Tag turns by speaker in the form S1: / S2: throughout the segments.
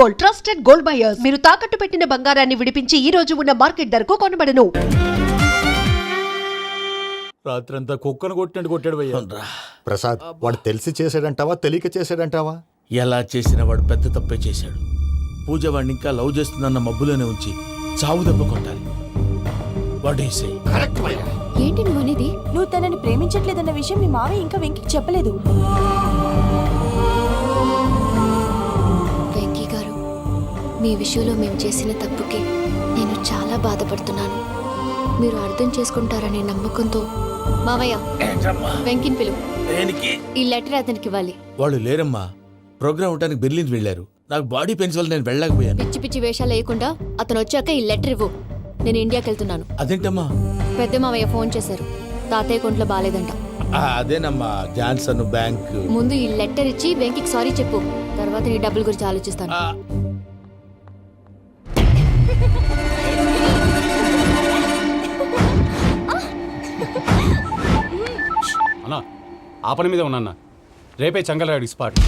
S1: Gold, trusted gold buyers. మీరు తాకట్టు పెట్టిన బంగారాన్ని విడిపించి ఈ రోజు ఉన్న మార్కెట్ ధరకు కొనబడను.
S2: రాత్రంతా కుక్కను కొట్టినట్టు కొట్టాడు భయ్యా.
S3: ప్రసాద్, వాడు తెలిసి చేసాడంటావా తెలియక చేసాడంటావా?
S2: ఎలా చేసిన వాడు పెద్ద తప్పే చేశాడు. పూజ వాడిని ఇంకా లవ్ చేస్తుందన్న మబ్బులోనే ఉంచి చావు దెబ్బ కొట్టాలి. వాడు
S4: ఏంటి నువ్వు అనేది? నువ్వు తనని ప్రేమించట్లేదన్న విషయం మీ మావయ్య ఇంకా వెంకికి చెప్పలేదు.
S5: వెంకీ గారు, మీ విషయంలో మేము చేసిన తప్పుకి నేను చాలా బాధపడుతున్నాను. మీరు అర్థం చేసుకుంటారనే నమ్మకంతో మావయ్య వెంకిని పిలువు. ఈ లెటర్ అతనికి ఇవ్వాలి.
S2: వాళ్ళు లేరమ్మా, ప్రోగ్రామ్ ఉండడానికి బెర్లిన్ వెళ్లారు. నాకు బాడీ పెయిన్స్ వల్ల నేను వెళ్ళలేకపోయాను.
S5: పిచ్చి పిచ్చి వేషాలు వేయకుండా అతను వచ్చాక ఈ లెటర్ ఇవ్వు. నేను ఇండియాకి వెళ్తున్నాను.
S2: అదేంటమ్మా?
S5: పెద్ద మావయ్య ఫోన్ చేశారు, తాతయ్య కొంట్లో బాలేదంట.
S2: అదేనమ్మా, జాన్సన్ బ్యాంక్.
S5: ముందు ఈ లెటర్ ఇచ్చి వెంకికి సారీ చెప్పు, తర్వాత నీ డబ్బుల గురించి ఆలోచిస్తాను.
S6: అన్నా, ఆ పని మీద ఉన్నా. రేపే చెంగల్రాయుడు స్పాట్.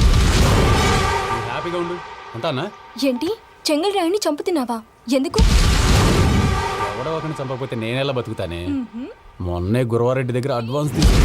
S6: హ్యాపీగా ఉండు. ఉంటానా?
S4: ఏంటి, చెంగల్రాయుడిని చంపుతున్నావా? ఎందుకు?
S6: ఎవడో ఒకరిని చంపకపోతే నేనెలా బతుకుతానే. మొన్నే గురవారెడ్డి దగ్గర అడ్వాన్స్ తీసుకు.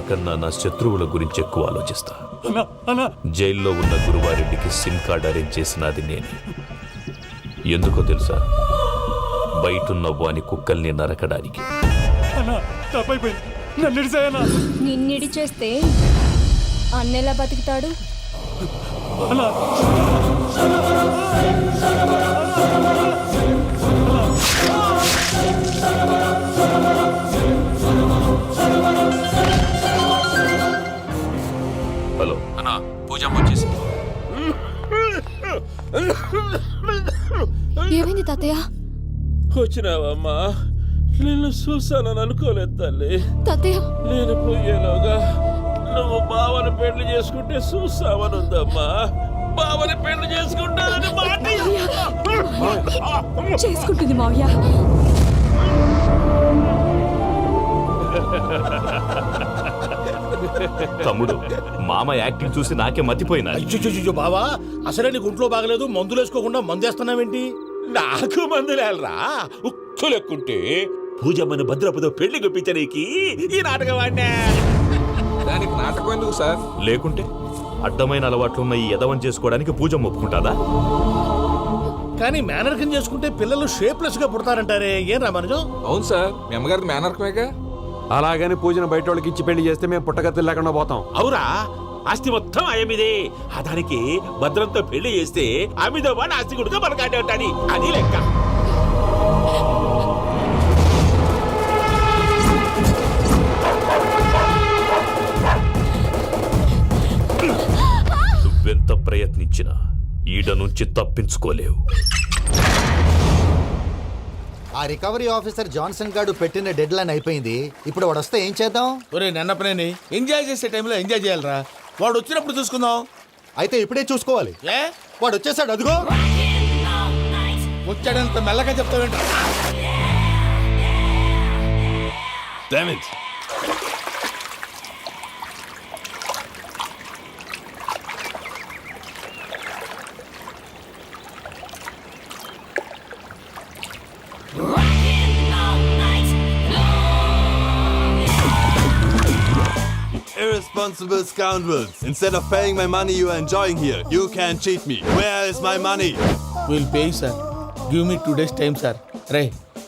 S7: కన్నా నా శత్రువుల గురించి ఎక్కువ ఆలోచిస్తా. జైల్లో ఉన్న గురువారెడ్డికి సిమ్ కార్డ్ అరేంజ్ చేసినది నేనే. ఎందుకో తెలుసా? బయటున్న వాని కుక్కల్ని నరకడానికి.
S4: నిన్నిడి చేస్తే అన్నెలా బతుకుతాడు?
S7: హలో అన్నా, పూజమ్మ వచ్చేసింది.
S5: ఏమైంది తాతయ్య?
S8: వచ్చినావమ్మా? నిన్ను చూసానని అనుకోలేదు తల్లి.
S5: తాతయ్య,
S8: నేను పోయేలోగా నువ్వు బావని పెళ్లి చేసుకుంటే చూస్తామని ఉందమ్మా. బావని పెళ్లి చేసుకుంటానని మాట
S4: చేసుకుంటుంది మావయ్య.
S7: తమ్ముడు, మామ యాక్టింగ్ చూసి నాకే మతిపోయినా.
S2: బావా, అసలే నీకు ఒంట్లో బాగలేదు, మందులు వేసుకోకుండా మందేస్తున్నావేంటి?
S8: నాకు మందులేలరా, ఉక్కు లెక్కుంటే పూజమ్మని భద్రపదో పెళ్లి గుప్పించడానికి ఈ నాటకం వాడినా.
S9: దానికి నాటకం ఎందుకు సార్?
S7: లేకుంటే అడ్డమైన అలవాట్లున్న ఈ యదవం చేసుకోవడానికి పూజమ్మ ఒప్పుకుంటాదా?
S2: కానీ మేనర్కం చేసుకుంటే పిల్లలు షేప్లెస్ గా పుడతారంటారే, ఏం రామానుజం?
S9: అవును సార్, మీ అమ్మగారిది మేనర్కమేగా.
S6: అలాగని పూజను బయట వాళ్ళకి ఇచ్చి పెళ్లి చేస్తే మేము పుట్టగతులు లేకుండా పోతాం.
S8: అవురా, ఆస్తి మొత్తం ఆయమిదే. దానికి భద్రంతో పెళ్లి చేస్తే ఆమెతో వాడు ఆస్తి గుడిగా మనకాడే ఉంటాని, అది లెక్క.
S7: నువ్వెంత ప్రయత్నించినా ఈడ నుంచి తప్పించుకోలేవు.
S3: ఆ రికవరీ ఆఫీసర్ జాన్సన్ గారు పెట్టిన డెడ్ లైన్ అయిపోయింది. ఇప్పుడు వాడు వస్తే ఏం చేద్దాం?
S2: ఒరే నన్నపనేని, ఎంజాయ్ చేసే టైంలో ఎంజాయ్ చేయాలరా. వాడు వచ్చినప్పుడు చూసుకుందాం.
S3: అయితే ఇప్పుడే చూసుకోవాలి.
S2: ఏ,
S3: వాడు వచ్చేసాడు, అదిగో.
S2: వచ్చాడంత మెల్లగా చెప్తావేంట?
S10: Irresponsible scoundrels. Instead of paying my money you are enjoying here, you can cheat me. Where is my money?
S2: We'll pay, sir. Give me 2 days time, sir. రే,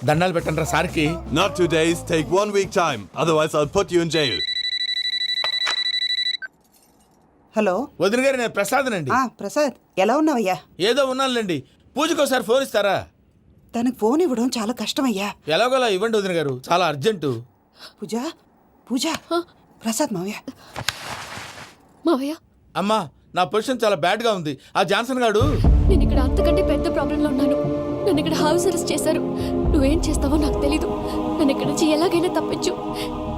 S2: దండాలు పెట్టండి రా సార్కి.
S10: Not 2 days, take 1 week time. Otherwise I'll put you in jail.
S11: Hello
S2: వదిన గారు, నేను ప్రసాదనండి.
S11: ప్రసాద్, ఎలా ఉన్నావయ్యా?
S2: ఏదో ఉన్నానులేండి. పూజకు ఒకసారి ఫోన్ ఇస్తారా?
S11: తనకు ఫోన్ ఇవ్వడం చాలా కష్టమయ్యా.
S2: ఎలాగోలా ఇవ్వండి వదిన గారు, చాలా అర్జెంటు.
S11: పూజ, ప్రసాద్ మావయ్య.
S5: మావయ్య,
S2: అమ్మా, నా పొజిషన్ చాలా బ్యాడ్ గా ఉంది. ఆ జాన్సన్ గాడు
S5: నేను ఇక్కడ అంతకంటే పెద్ద ప్రాబ్లంలో ఉన్నాను. నన్ను ఇక్కడ హౌస్ అరెస్ట్ చేశారు. నువ్వేం చేస్తావో నాకు తెలీదు. నన్ను ఇక్కడ నుంచి ఎలాగైనా తప్పించు.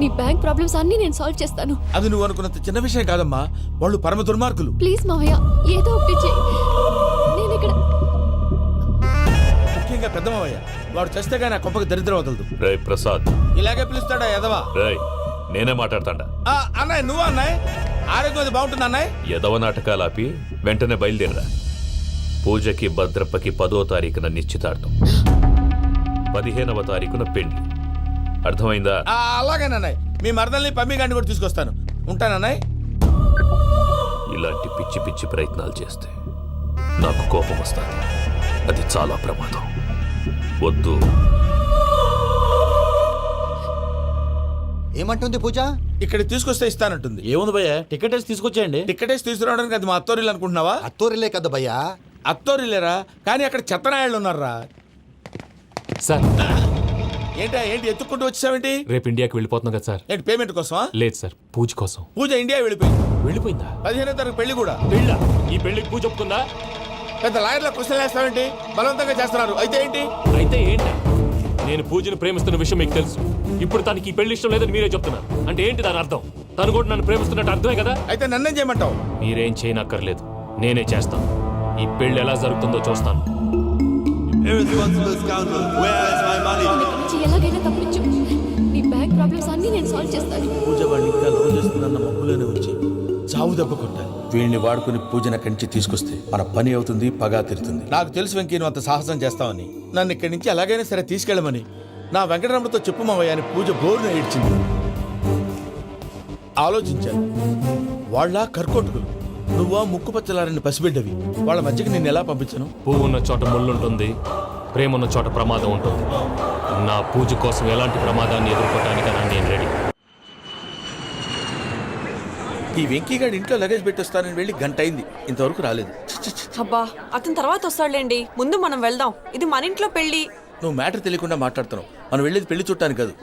S5: నీ బ్యాంక్ ప్రాబ్లమ్స్ అన్నీ నేను సాల్వ్ చేస్తాను.
S2: అది నువ్వు అనుకున్నంత చిన్న విషయం కాదమ్మా. వాళ్ళు పరమ దుర్మార్గులు.
S5: ప్లీజ్ మావయ్య, ఏదో ఒకటి చెయ్యి. నేను ఇక్కడ
S2: ముఖ్యంగా పెద్దమావయ్య, వాడు చేస్తే కానీ ఆ కొంపకి దరిద్రం వదలదు.
S7: రేయ్ ప్రసాద్,
S2: ఇలాగే పిలుస్తాడా ఎదవా?
S7: రేయ్ నేనే మాట్లాడతాడా?
S2: అన్నయ్య నువ్వు అన్నయ్య, ఆరోగ్యం అది బాగుంటుంది అన్నయ్య.
S7: యదవ నాటకాలు ఆపి వెంటనే బయలుదేరరా. పూజకి భద్రప్పకి 10వ తారీఖున నిశ్చితార్థం, 15వ తారీఖున పెళ్లి. అర్థమైందా?
S2: అలాగేనన్నయ్య. మీ మరదల్ని పమ్మి గండి కూడా తీసుకొస్తాను. ఉంటానన్నయ్య.
S7: ఇలాంటి పిచ్చి పిచ్చి ప్రయత్నాలు చేస్తే నాకు కోపం వస్తుంది. అది చాలా ప్రమాదం. వద్దు.
S3: ఏమంటుంది పూజ?
S2: ఇక్కడ తీసుకొస్తే ఇస్తానంటుంది.
S8: ఏముంది భయ్య, టికెట్ వేసి తీసుకొచ్చేయండి.
S2: టికెట్ వేసి తీసుకురావడానికి అది మా అత్తోరిల్లు అనుకుంటున్నావా?
S3: అత్తూరిలే కదా భయ్యా.
S2: అత్తోరిల్లేరా, కానీ అక్కడ చెత్తనాయాళ్ళు ఉన్నారా.
S6: సార్
S2: ఏంటి ఎత్తుక్కుంటూ వచ్చావేంటి?
S6: రేపు ఇండియాకి వెళ్ళిపోతున్నాం కదా సార్.
S2: ఏంటి పేమెంట్ కోసమా?
S6: లేదు సార్, పూజ కోసం.
S2: పూజ ఇండియా వెళ్ళిపోయింది.
S6: వెళ్ళిపోయిందా?
S2: 15వ తారీఖు పెళ్లి కూడా.
S6: పెళ్ళా? ఈ పెళ్లికి పూజ ఒప్పుకుందా?
S2: పెద్ద లాయర్ల క్వశ్చన్ వేస్తావేంటి? బలవంతంగా చేస్తున్నారు. అయితే ఏంటి?
S6: అయితే ఏంటి? నేను పూజను ప్రేమిస్తున్న విషయం మీకు తెలుసు. ఇప్పుడు తనకి ఈ పెళ్లి ఇష్టం లేదని మీరే చెప్తున్నారు. అంటే ఏంటి దాని అర్థం? తను కూడా నన్ను ప్రేమిస్తున్నట్టు అర్థమే కదా?
S2: అయితే నన్నేం చేయమంటావు?
S6: మీరేం చేయనక్కర్లేదు, నేనే చేస్తాను. ఈ పెళ్లి ఎలా జరుగుతుందో చూస్తాను.
S10: Irresponsible scoundrel, where is my money?
S5: నన్ను ఇక్కడ నుంచి ఎలాగైనా తప్పించు. నీ బ్యాంక్ ప్రాబ్లమ్స్ అన్నీ నేను సాల్వ్ చేస్తాను.
S2: పూజ వాడిని ఇంకా లవ్ చేస్తుందన్న మబ్బులోనే ఉంచి చావు దెబ్బ కొట్టాలి. వీడిని వాడుకుని పూజన కంచి తీసుకొస్తే మన పని అవుతుంది, పగా తీరుతుంది. నాకు తెలుసు వెంకీ నువ్వు అంత సాహసం చేస్తావని. నన్ను ఇక్కడి నుంచి ఎలాగైనా సరే తీసుకెళ్ళమని నా వెంకటరమణతో చెప్పు మావయ్య అని పూజ బోరున ఏడ్చింది. ఆలోచించాను. వాళ్ళ కర్కోటకులు, నువ్వా ముక్కుపచ్చలారని పసిబిడ్డవి. వాళ్ళ మధ్యకి నేను ఎలా పంపించను?
S6: పువ్వు ఉన్న చోట ముళ్ళుంటుంది, ప్రేమ ఉన్న చోట ప్రమాదం ఉంటుంది. నా పూజ కోసం ఎలాంటి ప్రమాదాన్ని ఎదుర్కోవటానికైనా నేను రెడీ.
S2: ఈ వెంకీగాడు ఇంట్లో లగేజ్ పెట్టొస్తానని వెళ్ళి గంట అయింది, ఇంతవరకు రాలేదు.
S4: అబ్బా, అతని తర్వాత వస్తాడులేండి. ముందు మనం వెళ్దాం. ఇది మన ఇంట్లో పెళ్లి.
S2: నువ్వు మ్యాటర్ తెలియకుండా మాట్లాడుతున్నావు. మనం వెళ్ళేది పెళ్లి చుట్టానికి కాదు,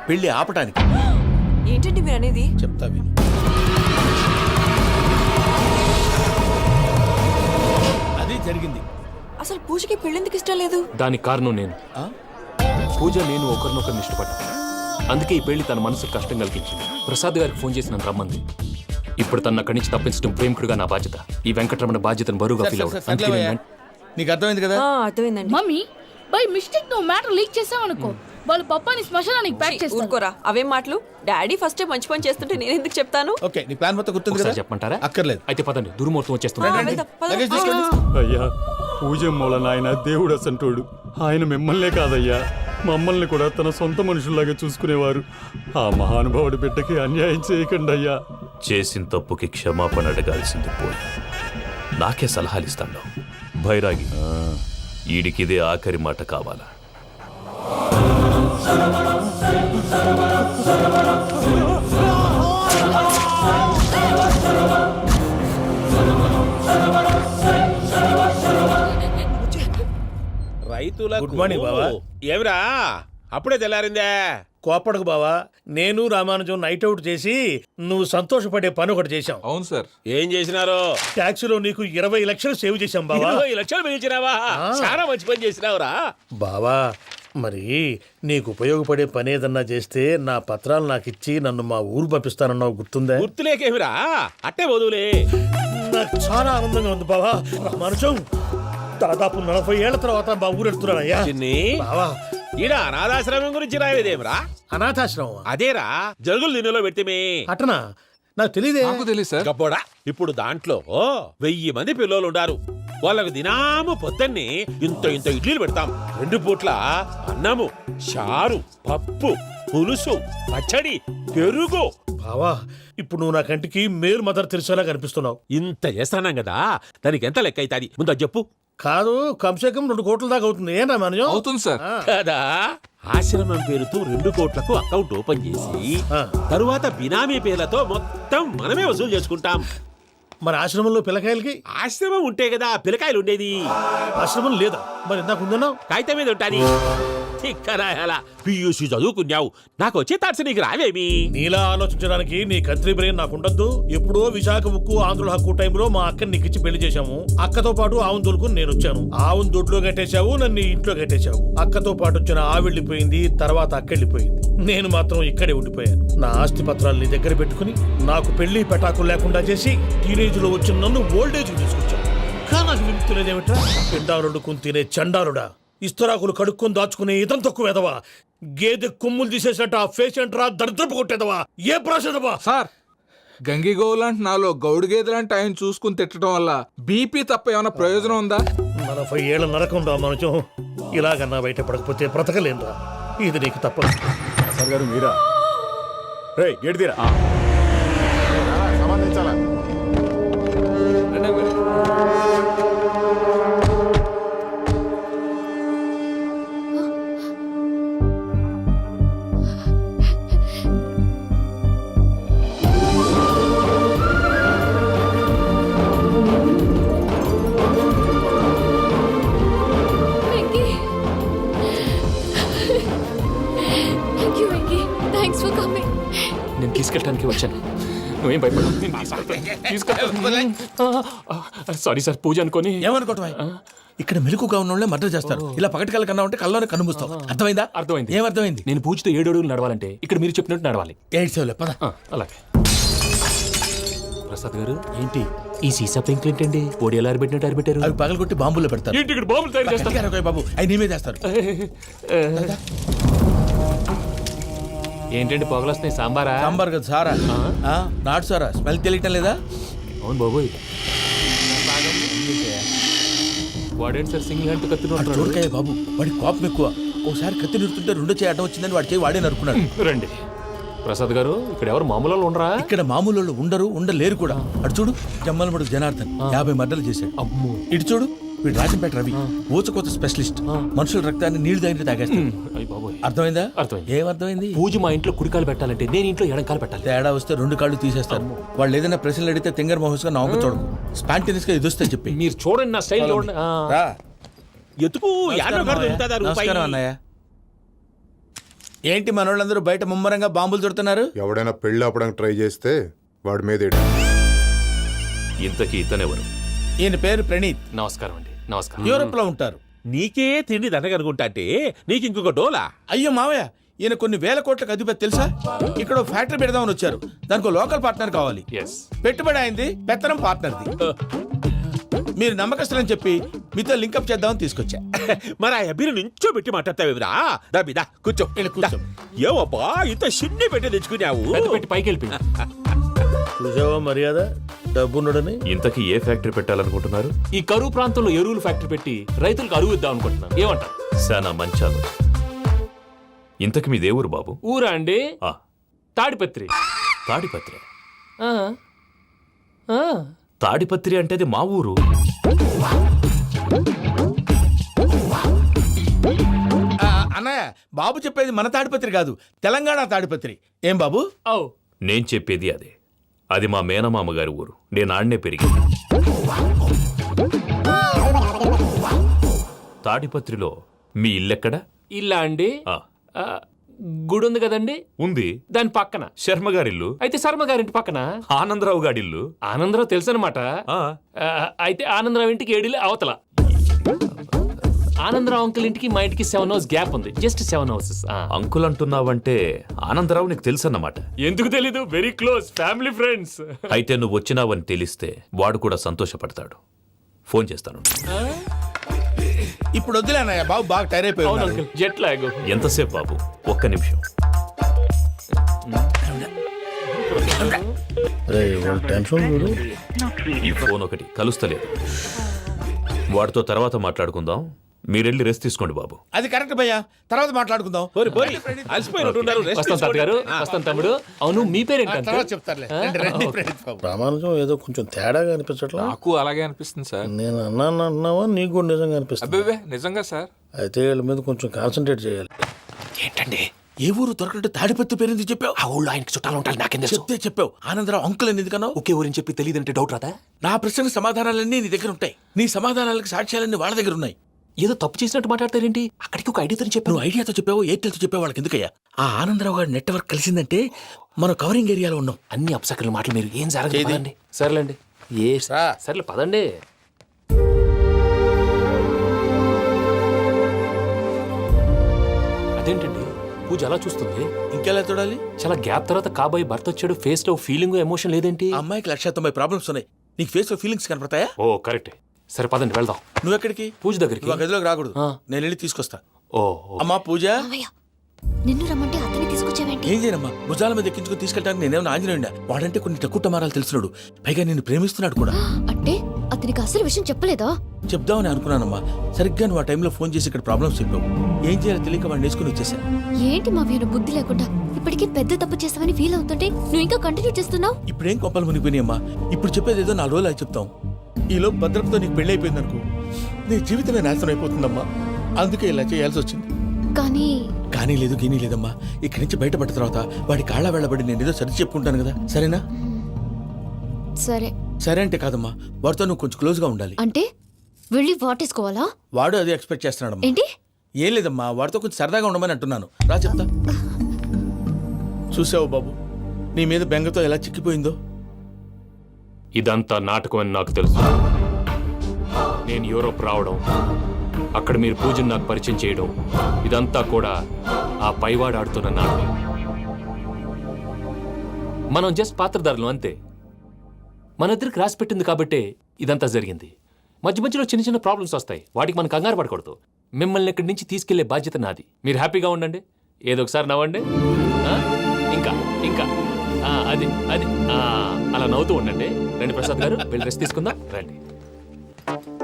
S2: పెళ్లి ఆపటానికి.
S4: ఏంటండి మీరు అనేది?
S2: చెప్తా విను. అది జరిగింది.
S4: అసలు పూజకి పెళ్ళెందుకు ఇష్టం లేదు?
S6: దానికి కారణం నేను. పూజ నేను ఒకరినొకరిని ఇష్టపడ్డా. అందుకే ఈ పెళ్లి తన మనసుకు కష్టం కలిగించింది. ప్రసాద్ గారికి ఫోన్ చేసి నన్ను రమ్మంది. ఇప్పుడు తన అక్కడి నుంచి తప్పించడం ప్రేమికుడుగా నా బాధ్యత. ఈ వెంకటరమణ బాధ్యతను బరువుగా ఫీల్ అవుతుంది.
S2: నీకు అర్థమైంది కదా?
S4: అర్థమైందండి.
S12: మమ్మీ బై మిస్టేక్ నువ్వు మ్యాటర్ లీక్ చేసావనుకో, వాళ్ళు పప్పాని శ్మశానానికి ప్యాక్ చేస్తారు.
S4: ఊరుకోరా, అవేం మాటలు. డాడీ ఫస్ట్ మంచి పని చేస్తుంటే నేను ఎందుకు చెప్తాను?
S2: ఓకే, నీ ప్లాన్ మొత్తం గుర్తుంది కదా?
S6: చెప్పమంటారా?
S2: అక్కర్లేదు.
S6: అయితే పదండి, దుర్ముహూర్తం వచ్చేస్తుంది.
S4: వెళ్దాం, పద.
S2: లగేజ్ తీసుకోండి.
S6: అయ్యా, పూజ మూలన ఆయన దేవుడు అసంటోడు. ఆయన మిమ్మల్నే కాదయ్యా, మమ్మల్ని కూడా తన సొంత మనుషుల్లాగా చూసుకునేవారు. ఆ మహానుభావుడి బిడ్డకి అన్యాయం చేయకండి అయ్యా.
S7: చేసిన తప్పుకి క్షమాపణ అడగాల్సింది పోయి నాకే సలహాలు ఇస్తాను. భైరాగి, ఈడికిదే ఆఖరి మాట కావాలా?
S8: రైతులకు
S2: గుడ్ మార్నింగ్ బావా.
S8: ఏమిరా అప్పుడే తెల్లారిందే?
S2: కోపడకు బావా, నేను రామానుజం నైట్ అవుట్ చేసి నువ్వు సంతోషపడే పని ఒకటి చేశాం.
S9: అవును సార్.
S8: ఏం చేసినారు?
S2: ట్యాక్సీలో నీకు 20 లక్షలు సేవ్ చేశాం బావా.
S8: 20 లక్షలు మిగిల్చినావా? చాలా మంచి పని చేసినావురా
S2: బావా, మరి నీకు ఉపయోగపడే పని ఏదన్నా చేస్తే నా పత్రాలు నాకు ఇచ్చి నన్ను మా ఊరు పంపిస్తానన్నావు, గుర్తుందా?
S8: గుర్తులేకేమిరా, అట్టే వదులే.
S2: నాకు చాలా ఆనందంగా ఉంది బావా. రామానుజం, దాదాపు 40 ఏళ్ల తర్వాత మా ఊరు వెళ్తున్నానయ్యా.
S8: చిన్ని
S2: బావా,
S8: ఈడ అనాథాశ్రమం గురించి రాయలేదేమిరా?
S2: అనాథాశ్రమం
S8: అదేరా, జరుగులు దీనిలో పెడితేమే.
S2: అటనా? నాకు తెలియదే.
S9: నాకు తెలియదు సార్.
S8: గబ్బోడా, ఇప్పుడు దాంట్లో 1000 మంది పిల్లలు ఉండారు. వాళ్ళకు దినాము పొద్దున్నే ఇంత ఇడ్లీలు పెడతాం. 2 పూట్ల అన్నము, చారు, పప్పు, పులుసు, పచ్చడి, పెరుగు.
S2: బావా, ఇప్పుడు నువ్వు నా కంటికి మేరు మదర్ తెరిసేలా కనిపిస్తున్నావు.
S8: ఇంత చేస్తానం కదా, దానికి ఎంత లెక్క అవుతుంది ముందు అది చెప్పు.
S2: కాదు, కంసే కం 2 కోట్ల దాకా అవుతుంది. ఏం రామానుజం?
S9: అవుతుంది సార్.
S8: కదా, ఆశ్రమం పేరుతో 2 కోట్లకు అకౌంట్ ఓపెన్ చేసి తరువాత బినామీ పేర్లతో మొత్తం మనమే వసూలు చేసుకుంటాం.
S2: మరి ఆశ్రమంలో పిల్లకాయలకి?
S8: ఆశ్రమం ఉంటే కదా పిల్లకాయలు ఉండేది.
S2: ఆశ్రమం లేదా? మరి ఇందాక ఉందన్నావు.
S8: కాగితం మీద ఉంటాది. తిక్కరాయాలా పియూసీ చదువుకున్నావు నాకు వచ్చే తాట్స్ నీకు రావేమి?
S13: నీలా ఆలోచించడానికి నీ కత్రి బ్రెయిన్ నాకు ఉండద్దు. ఎప్పుడో విశాఖ ఉక్కు ఆంధ్రుల హక్కు టైంలో మా అక్కని నీకిచ్చి పెళ్లి చేశాము. అక్కతో పాటు ఆవును దొడుకుని నేను వచ్చాను. ఆవును దొడ్లో కట్టేశావు, నన్ను ఇంట్లో కట్టేశావు. అక్కతో పాటు వచ్చిన ఆవిళ్ళిపోయింది, తర్వాత అక్కెళ్ళిపోయింది. నేను మాత్రం ఇక్కడే ఉండిపోయాను. నా ఆస్తి పత్రాలు నీ దగ్గర పెట్టుకుని నాకు పెళ్లి పెటాకులు లేకుండా చేసి టీనేజ్ లో వచ్చిన నన్ను ఓల్డేజ్ తీసుకొచ్చాను. కానీ నాకు విముక్తులేదేమిట్రా? పిండారుడుకుని తినే చండారుడా, ఇస్తరాకులు కడుక్కొని దాచుకునే ఇతం తక్కువ ఎదవా, గేదె కొమ్ములు తీసేసట ఆ పేషెంట్ రా దరిద్రపు కొట్టేదవా, ఏ ప్రాసెదవా?
S9: సార్ గంగి గోవులాంటి నాలో గౌడు గేదెలాంటి ఆయన చూసుకుని తిట్టడం వల్ల బీపీ తప్ప ఏమైనా ప్రయోజనం ఉందా?
S13: 40 ఏళ్ళ నరకం రా మనచం. ఇలాగన్నా బయటపడకపోతే బ్రతకలేనురా. ఇది నీకు తప్పదు.
S6: సార్ గారు మీరా? రే గేట్ తీరా.
S5: Venky, thank you Venky, thanks for coming.
S6: నేను తీసుకెళ్ళడానికి వచ్చాను, నువ్వేం భయపడవు. సారీ సార్, పూజ అనుకొని.
S2: ఏమనుకోవటం? ఇక్కడ మెలకుగా ఉన్న వాళ్ళే మర్డర్ చేస్తారు. ఇలా పగటి కళ్ళ కన్నా ఉంటే కళ్ళలోనే కనుమూస్తావు. అర్థమైందా?
S6: అర్థమైంది.
S2: ఏమర్థమైంది?
S6: నేను పూజతో 7 అడుగులు నడవాలంటే ఇక్కడ మీరు చెప్పినట్టు నడవాలి.
S2: 8 సేవలే పద.
S6: అలాగే. ప్రసాద్ గారు ఏంటి ఈ సీసా పెంకులు ఏంటండి? ఓడి ఎలా అరబెట్టినట్టు అరబెట్టారు?
S2: అవి పగలగొట్టి బాంబుల్లో పెడతారు.
S6: ఏంటి ఇక్కడ బాంబులు తయారు చేస్తారు?
S2: గట్టిగా బాబు, అవి నేమే చేస్తారు.
S6: ఏంటండి పొగలొస్తున్నాయి? సాంబారా?
S2: సాంబార్ కదా సారా, నాటు సారా. స్మెల్ తెలియటం లేదా?
S6: అవును బాబోయ్. వాడేంటి సార్ సింగిల్ హ్యాండ్ కత్తి
S2: చూడకాయ బాబు, వాడి కోపం ఎక్కువ. ఒకసారి కత్తి నిరుతుంటే 2 చేయడం వచ్చిందని వాడి చేయి వాడే నరుకున్నాడు.
S6: రండి ప్రసాద్ గారు, ఇక్కడ ఎవరు మామూలు వాళ్ళు ఉండరా?
S2: ఇక్కడ మామూలు వాళ్ళు ఉండరు, ఉండలేరు కూడా. అటు చూడు, జమ్మలమడు జనార్దన్ 50 మర్డర్లు చేశాడు.
S6: అమ్మో.
S2: ఇటు చూడు, వీడు రాజంపేట రవి ఊచకోత స్పెషలిస్ట్. మనుషుల రక్తాన్ని నీళ్లు దగ్గర తాగేస్తాడు. అర్థమైందా?
S6: అర్థమైంది.
S2: ఏమర్థమైంది?
S6: పూజ మా ఇంట్లో కుడికాలు పెట్టాలంటే నేను ఇంట్లో ఎడంకాలు పెట్టాలి.
S2: తేడా వస్తే 2 కాళ్ళు తీసేస్తారు. వాళ్ళు ఏదైనా ప్రశ్నలు అడిగితే తింగర్ మహోస్ గా నవ్వు చూడకు. స్పాంటినియస్ గా ఎదుస్తా చెప్పి.
S6: మీరు చూడండి నా స్టైల్.
S8: ఎతుకు
S2: నమస్కారం అన్నయ్య. ఏంటి మనోళ్ళందరూ బయట ముమ్మరంగా బాంబులు చుడుతున్నారు?
S10: ఎవడైనా పెళ్లి ఆపడానికి ట్రై చేస్తే వాడి మీద
S7: ఇంతకీ ఇతనెవరు?
S2: ఈయన పేరు ప్రణీత్.
S6: నమస్కారం అండి. నమస్కారం.
S2: యూరోప్ లో ఉంటారు.
S8: నీకే తిండి దండగనుకుంటా అంటే నీకు ఇంకొక డోలా?
S2: అయ్యో మావయ్య, ఈయన కొన్ని వేల కోట్లకు అధిపతి తెలుసా? ఇక్కడ ఫ్యాక్టరీ పెడదామని వచ్చారు. దానికి లోకల్ పార్ట్నర్ కావాలి. పెట్టుబడి అయింది, పెత్తనం పార్ట్నర్ది. మీరు నమ్మకస్తులని చెప్పి మీతో లింకప్ చేద్దామని తీసుకొచ్చా.
S8: మరి ఆ అబ్బిని నుంచో పెట్టి మాట్లాడతావేమిరా? దాబిదా కూర్చో.
S2: కూర్చో.
S8: ఏవబ్బా ఇంత చిన్ని పెట్టి తెచ్చుకున్నావు?
S6: పెట్టి పైకి వెళ్ళి
S13: చూసావా మర్యాద, డబ్బున్నడని.
S7: ఇంతకీ ఏ ఫ్యాక్టరీ పెట్టాలనుకుంటున్నారు?
S6: ఈ కరువు ప్రాంతంలో ఎరువులు ఫ్యాక్టరీ పెట్టి రైతులకు అరువు ఇద్దాం అనుకుంటున్నాను. ఏమంటారు?
S7: శానా మంచి ఆలోచన. ఇంతకి మీ దేవురు బాబు?
S6: ఊరా అండి? తాడిపత్రి.
S7: తాడిపత్రి? తాడిపత్రి అంటే అది మా ఊరు.
S2: అన్నయ్య, బాబు చెప్పేది మన తాడిపత్రి కాదు, తెలంగాణ తాడిపత్రి. ఏం బాబు?
S7: నేను చెప్పేది అదే. అది మా మేనమామ గారి ఊరు. నేను ఆడనే పెరిగింది. తాడిపత్రిలో మీ ఇల్లెక్కడ?
S6: ఇల్లా అండి? గుడి ఉంది కదండి?
S7: ఉంది.
S6: దాని పక్కన
S7: శర్మ గారిల్లు.
S6: అయితే శర్మ గారింటి పక్కన
S7: ఆనందరావు గారిల్లు.
S6: ఆనందరావు తెలుసు అనమాట. అయితే ఆనందరావు ఇంటికి 7 ఇల్లు అవతల. ఆనందరావు అంకుల్ ఇంటికి మా ఇంటికి 7 హౌస్ గ్యాప్ ఉంది. Just 7 houses.
S7: అంకుల్ అంటున్నావంటే ఆనందరావు నీకు తెలుసు అన్నమాట.
S6: ఎందుకు తెలీదు? Very close family friends.
S7: అయితే నువ్వు వచ్చినావని తెలిస్తే వాడు కూడా సంతోషపడతాడు. ఫోన్ చేస్తాను.
S2: ఇప్పుడు వద్దులే అన్నయ్య, బాబు బాగా టైర్ అయిపోయి.
S6: Jet lag.
S7: ఎంతసేపు బాబు? ఒక్క నిమిషం. ఈ ఫోన్ ఒకటి కలుస్తలేదు. వాడితో తర్వాత మాట్లాడుకుందాం. మీరెళ్ళి రెస్ట్ తీసుకోండి బాబు.
S2: అది కరెక్ట్ భయ్యా, తర్వాత మాట్లాడుకుందాం.
S6: వస్తాం తాత గారు, వస్తాం తమ్ముడు. అవును, మీ పేరేంటి?
S2: చెప్తారులే.
S13: ప్రామాణికం ఏదో కొంచెం తేడాగా అనిపించట్లా?
S9: నాకు అలాగే అనిపిస్తుంది సార్.
S13: నేను అన్నావా? నీకు కూడా నిజంగా అనిపిస్తుంది?
S9: అబ్బే నిజంగా సార్.
S13: అయితే వీళ్ళ మీద కొంచెం కాన్సన్ట్రేట్ చేయాలి.
S6: ఏంటండి
S2: ఏ ఊరు దొరకట్టు తాడిపత్రి పేరు ఎందుకు చెప్పావు?
S6: ఆ ఊళ్ళో ఆయనకి చుట్టాలు ఉంటారు. నాకేం తెలుసు?
S2: చెప్తే చెప్పావు. ఆనందరావు అంకుల్ అని ఎందుకన్నావు?
S6: ఒకే ఊరిని చెప్పి తెలియదంటే డౌట్ రాదా?
S2: నా ప్రశ్నకు సమాధానాలన్నీ నీ దగ్గర ఉంటాయి. నీ సమాధానాలకు సాక్ష్యాలన్నీ వాళ్ళ దగ్గర ఉన్నాయి.
S6: ఏదో తప్పు చేసినట్టు మాట్లాడతారేంటి? అక్కడికి ఒక ఐడియాతో చెప్పాను.
S2: నువ్వు ఐడియాతో చెప్పావు, ఎయిర్టెల్తో చెప్పావు, వాళ్ళకి ఎందుకయ్యా? ఆ ఆనందరావు గారి నెట్వర్క్ కలిసిందంటే మనం కవరింగ్ ఏరియాలో ఉన్నాం.
S6: అన్ని అప్సకర్ల మాటలు మీరు ఏం
S2: చేది?
S6: జరగదండి. సర్లేండి. సర్లే పదండి. అదేంటండి పూజ అలా చూస్తుంది?
S2: ఇంకెలా చూడాలి?
S6: చాలా గ్యాప్ తర్వాత కాబోయే భర్త వచ్చాడు, ఫేస్ లో ఫీలింగ్ ఎమోషన్ లేదేంటి?
S2: ఆ అమ్మాయికి 190 ప్రాబ్లమ్స్ ఉన్నాయి, నీకు ఫేస్ లో ఫీలింగ్స్ కనపడతాయా?
S6: ఓ కరెక్టే. సరే పదండి వెళ్దాం.
S2: నువ్వెక్కడికి?
S6: పూజ దగ్గరికి.
S2: నువ్వు ఆ గదిలోకి రాకూడదు,
S6: ఆ.
S2: నేను వెళ్ళి తీసుకొస్తా.
S6: ఓ
S2: అమ్మా పూజ,
S5: మావయ్య నిన్ను రమ్మంటే అతన్ని తీసుకొచ్చావేంటి?
S2: ఏం చేయనమ్మా, భుజాల మీద ఎక్కించుకుని తీసుకెళ్ళడానికి నేనేమన్నా ఆంజనేయుడా? వాడంటే కొన్ని తక్కువ టమారాలు తెలిసినాడు, పైగా నిన్ను ప్రేమిస్తున్నాడు కూడా.
S5: అంటే అతనికి అసలు విషయం చెప్పలేదా?
S2: చెప్దామని అనుకున్నానమ్మా, సరిగ్గా నువ్వు ఆ టైంలో ఫోన్ చేసి ఇక్కడ ప్రాబ్లమ్స్ చెప్పావు. ఏం చేయాలో తెలియక వాడిని వేసుకుని వచ్చేసా.
S5: ఏంటి మావయ్య బుద్ధి లేకుండా ఇప్పటికీ పెద్ద తప్పు చేసావని ఫీల్ అవుతుంటే నువ్వు ఇంకా కంటిన్యూ చేస్తున్నావు?
S2: ఇప్పుడేం కొప్పలు మునిగిపోయినాయమ్మా, ఇప్పుడు చెప్పేది ఏదో 4 రోజులు అది చెప్తాం. ఈలో భద్రతతో నీకు పెళ్లి అయిపోయింది అనుకో, నీ జీవితమే నాశనం అయిపోతుందమ్మా. అందుకే ఇలా చేయాల్సి వచ్చింది.
S5: కానీ
S2: లేదు గీనీ లేదమ్మా, ఇక్కడి నుంచి బయటపడ్డ తర్వాత వాడి కాళ్ళ వెళ్ళబడి నేను ఏదో సరి చెప్పుకుంటాను కదా, సరేనా?
S5: సరే.
S2: సరే అంటే కాదమ్మా, వాడితో నువ్వు కొంచెం క్లోజ్ గా ఉండాలి.
S5: అంటే వెళ్ళి వాటేసుకోవాలా?
S2: వాడు అదే ఎక్స్పెక్ట్ చేస్తున్నాడమ్మా.
S5: ఏంటి?
S2: ఏం లేదమ్మా, వాడితో కొంచెం సరదాగా ఉండమని అంటున్నాను. రా చెప్తా. చూసావు బాబు, నీ మీద బెంగతో ఎలా చిక్కిపోయిందో.
S6: ఇదంతా నాటకం అని నాకు తెలుసు. నేను యూరోప్ రావడం, అక్కడ మీరు పూజను నాకు పరిచయం చేయడం, ఇదంతా కూడా ఆ పైవాడు ఆడుతున్న నాటకం. మనం జస్ట్ పాత్రధారులు అంతే. మన ఇద్దరికి రాసి పెట్టింది కాబట్టే ఇదంతా జరిగింది. మధ్య మధ్యలో చిన్న చిన్న ప్రాబ్లమ్స్ వస్తాయి, వాటికి మనం కంగారు పడకూడదు. మిమ్మల్ని ఇక్కడి నుంచి తీసుకెళ్లే బాధ్యత నాది. మీరు హ్యాపీగా ఉండండి, ఏదో ఒకసారి నవ్వండి. ఇంకా ఇంకా అది అది అలా నవ్వుతూ ఉండండి. రండి ప్రసాద్ గారు, వెళ్ళి రెస్ట్ తీసుకుందాం. రండి.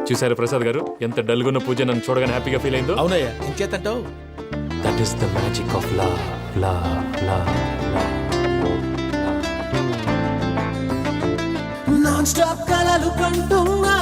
S6: చూసారు ప్రసాద్ గారు, ఎంత డల్గున్న పూజ నన్ను చూడగానే హ్యాపీగా ఫీల్ అయిందో?
S2: అవునయ్యా, ఇంకేతంటావు?
S6: That is the magic of love.
S14: Non stop కలలు కంటున్నా